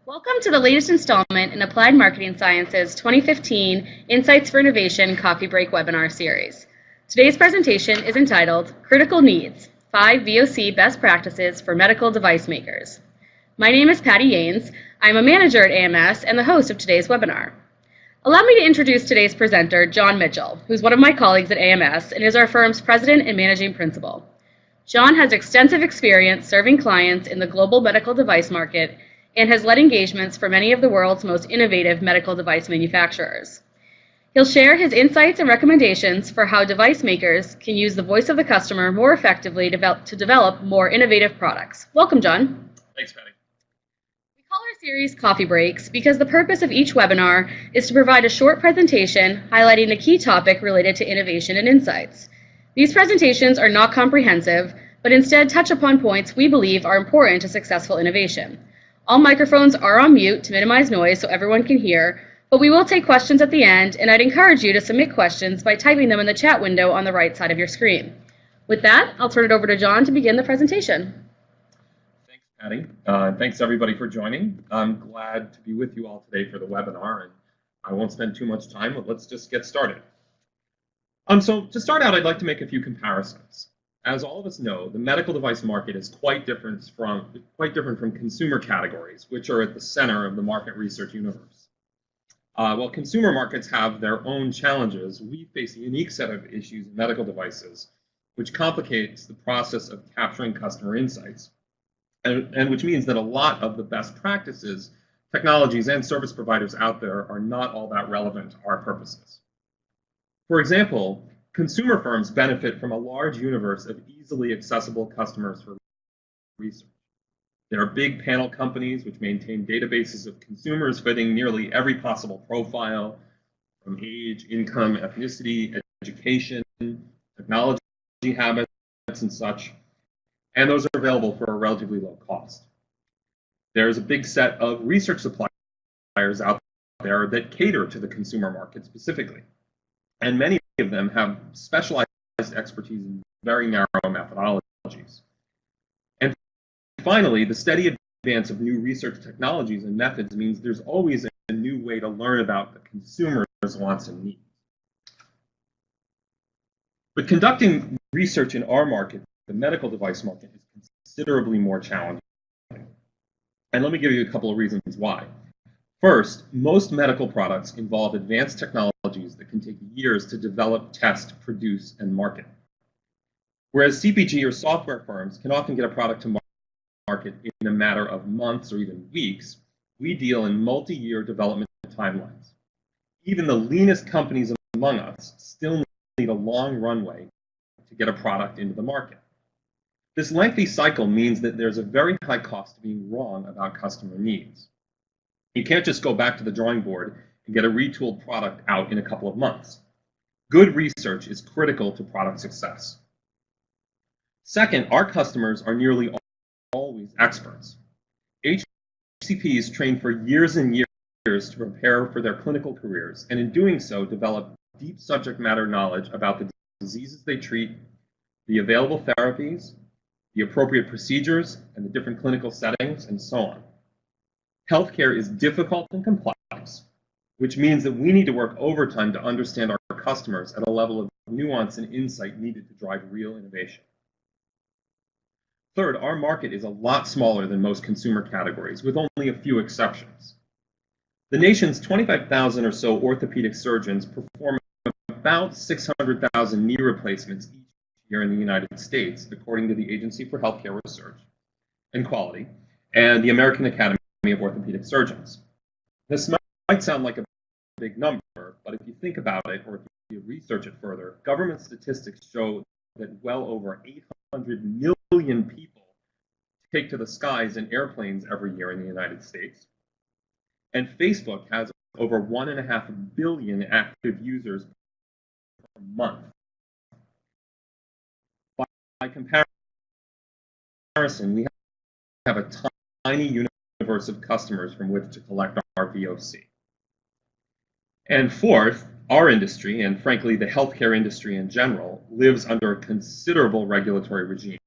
Welcome to the latest installment in Applied Marketing Sciences 2015 Insights for Innovation Coffee Break webinar series. Today's presentation is entitled Critical Needs, 5 VOC Best Practices for Medical Device Makers. My name is Patty Yanes. I'm a manager at AMS and the host of today's webinar. Allow me to introduce today's presenter, John Mitchell, who's one of my colleagues at AMS and is our firm's president and managing principal. John has extensive experience serving clients in the global medical device market and has led engagements for many of the world's most innovative medical device manufacturers. He'll share his insights and recommendations for how device makers can use the voice of the customer more effectively to develop more innovative products. Welcome, John. Thanks, Patty. We call our series Coffee Breaks because the purpose of each webinar is to provide a short presentation highlighting a key topic related to innovation and insights. These presentations are not comprehensive, but instead touch upon points we believe are important to successful innovation. All microphones are on mute to minimize noise so everyone can hear, but we will take questions at the end, and I'd encourage you to submit questions by typing them in the chat window on the right side of your screen. With that, I'll turn it over to John to begin the presentation. Thanks, Patty. Thanks, everybody, for joining. I'm glad to be with you all today for the webinar, and I won't spend too much time, but let's just get started. So to start out, I'd like to make a few comparisons. As all of us know, the medical device market is quite different from consumer categories, which are at the center of the market research universe. While consumer markets have their own challenges, we face a unique set of issues in medical devices, which complicates the process of capturing customer insights, and which means that a lot of the best practices, technologies, and service providers out there are not all that relevant to our purposes. For example, consumer firms benefit from a large universe of easily accessible customers for research. There are big panel companies which maintain databases of consumers fitting nearly every possible profile, from age, income, ethnicity, education, technology habits, and such, and those are available for a relatively low cost. There's a big set of research suppliers out there that cater to the consumer market specifically, and many of them have specialized expertise in very narrow methodologies. And finally, the steady advance of new research technologies and methods means there's always a new way to learn about the consumer's wants and needs. But conducting research in our market, the medical device market, is considerably more challenging. And let me give you a couple of reasons why. First, most medical products involve advanced technologies that can take years to develop, test, produce, and market. Whereas CPG or software firms can often get a product to market in a matter of months or even weeks, we deal in multi-year development timelines. Even the leanest companies among us still need a long runway to get a product into the market. This lengthy cycle means that there's a very high cost to being wrong about customer needs. You can't just go back to the drawing board and get a retooled product out in a couple of months. Good research is critical to product success. Second, our customers are nearly always experts. HCPs train for years and years to prepare for their clinical careers, and in doing so, develop deep subject matter knowledge about the diseases they treat, the available therapies, the appropriate procedures, and the different clinical settings, and so on. Healthcare is difficult and complex, which means that we need to work overtime to understand our customers at a level of nuance and insight needed to drive real innovation. Third, our market is a lot smaller than most consumer categories, with only a few exceptions. The nation's 25,000 or so orthopedic surgeons perform about 600,000 knee replacements each year in the United States, according to the Agency for Healthcare Research and Quality and the American Academy of Orthopedic Surgeons. This might sound like a big number, but if you think about it, or if you research it further, government statistics show that well over 800 million people take to the skies in airplanes every year in the United States. And Facebook has over 1.5 billion active users per month. By comparison, we have a tiny universe of customers from which to collect our VOC. And fourth, our industry, and frankly the healthcare industry in general, lives under a considerable regulatory regime.